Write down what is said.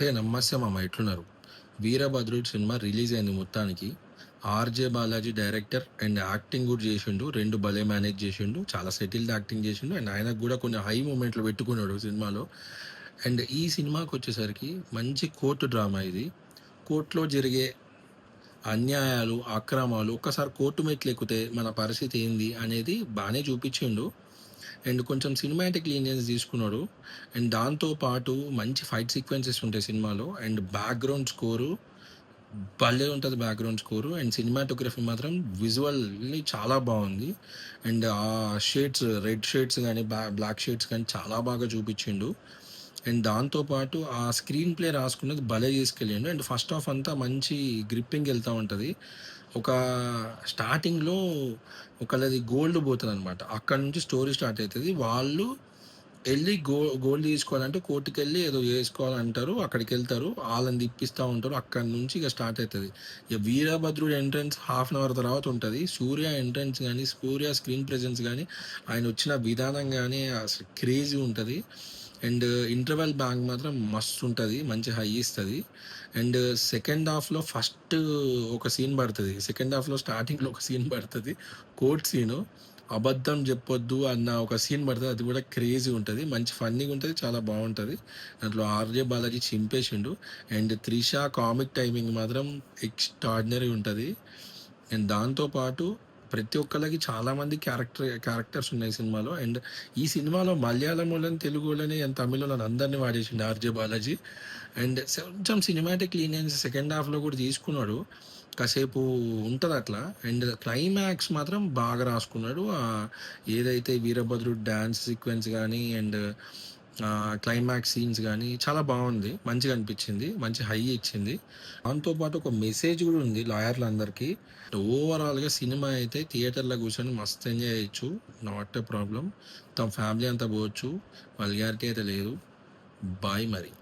హే! నమస్తే మామ ఎట్లున్నారు? 'వీరభద్రుడు' సినిమా రిలీజ్ అయింది మొత్తానికి. 'RJ Balaji' director and acting గూడా జేశిండు. 2 భలే మేనేజ్ జేశిండు. చాలా సెటిల్డ్ యాక్టింగ్ జేశిండు. అండ్ ఆయనకు గూడా కొన్ని హై మూమెంట్లు పెట్టుకున్నాడు సినిమాలో. అండ్ ఈ సినిమాకొచ్చేసరికి మంచి కోర్ట్ డ్రామా ఇది. కోర్ట్‌లో జరిగే అన్యాయాలు, అక్రమాలు ఒక్కసారి కోర్టు మెట్లెక్కితే మన పరిస్థితి ఏంది అనేది బానే చూపిచ్చిండు. అండ్ కొంచెం సినిమాటిక్ లీనియన్స్ తీసుకున్నాడు. అండ్ దాంతో పాటు మంచి ఫైట్ సీక్వెన్సెస్ ఉంటాయి సినిమాలో. అండ్ బ్యాక్‌గ్రౌండ్ స్కోరు భలే ఉంటది బ్యాక్‌గ్రౌండ్ స్కోరు. అండ్ సినిమాటోగ్రఫీ మాత్రం విజువల్లీ చాలా బావుంది. అండ్ ఆ షేడ్స్ రెడ్ షేడ్స్ గానీ, బ్లాక్ షేడ్స్ కానీ చాలా బాగా చూపిచ్చిండు. అండ్ దాంతో పాటు ఆ స్క్రీన్ ప్లే రాసుకున్నది భలే తీసుకెళ్ళిండు. అండ్ ఫస్ట్ హాఫ్ అంతా మంచి గ్రిప్పింగ్ ఎళ్తా ఉంటది. ఒక స్టార్టింగ్‌లో ఒకళ్ళది గోల్డ్ పోతదనమాట. అక్కడి నుంచి స్టోరీ స్టార్ట్ అయితది. వాళ్ళు ఎళ్లి గోల్డ్ తీసుకోవాలంటే కోర్ట్‌కెళ్ళి ఏదో జేసుకోవాలంటారు. అక్కడికెళ్తారు. ఆళ్ళని తిప్పిస్తా ఉంటారు. అక్కడి నుంచి ఇగ స్టార్ట్ అయితది. ఇగ వీరభద్రుడి ఎంట్రన్స్ హాఫ్ అన్ అవర్ తర్వాత ఉంటది. సూర్య ఎంట్రన్స్ గాని, సూర్య స్క్రీన్ ప్రెజెన్స్ గాని, ఆయనొచ్చిన విధానం గాని అసలు క్రేజీ ఉంటది. అండ్ ఇంటర్వెల్ బ్యాంక్ మాత్రం మస్తుంటది. మంచి హై ఇస్తది. అండ్ సెకండ్ హాఫ్‌లో ఫస్ట్ ఒక సీన్ పడతది. సెకండ్ హాఫ్‌లో స్టార్టింగ్‌లో ఒక సీన్ పడతది. Court scene. అబద్ధం జెప్పొద్దు అన్న ఒక సీన్ పడతది. అది గూడా క్రేజీ ఉంటది. మంచి ఫన్నీగుంటది. చాలా బావుంటది. దాంట్లో 'ఆర్‌జే బాలాజీ' చింపేసిండు. అండ్ 'త్రిష' కామిక్ టైమింగ్ మాత్రం ఎక్స్‌ట్రార్డినరీ ఉంటది. అండ్ దాంతో పాటు ప్రతి ఒక్కళ్ళకి చాలా మంది క్యారెక్టర్స్ ఉన్నాయి సినిమాలో. అండ్ ఈ సినిమాలో మలయాళమోళ్ళని, తెలుగోళ్ళని అండ్ తమిళోళ్ళని అందరిని వాడేసిండు 'ఆర్‌జే బాలాజీ'. అండ్ కొంచెం సినిమాటిక్ లీనియన్స్ సెకండ్ హాఫ్‌లో గూడా తీసుకున్నాడు. కాసేపు ఉంటదట్లా. అండ్ క్లైమాక్స్ మాత్రం బాగా రాసుకున్నాడు. ఏదైతే వీరభద్రుడు డాన్స్ సీక్వెన్స్ గానీ అండ్ క్లైమాక్స్ సీన్స్ గానీ చాలా బావుంది. మంచిగా అనిపిచ్చింది. మంచి హై ఇచ్చింది. దాంతో పాటు ఒక మెసేజ్ గూడా ఉంది లాయర్లందరికీ. ఓవరాల్‌గా సినిమా అయితే థియేటర్‌లో కూర్చొని మస్తు ఎంజాయ్ చేయొచ్చు. Not a problem. మొత్తం ఫ్యామిలీ అంతా పోవచ్చు. వల్గారిటీ అయితే లేదు. బాయ్ మరి.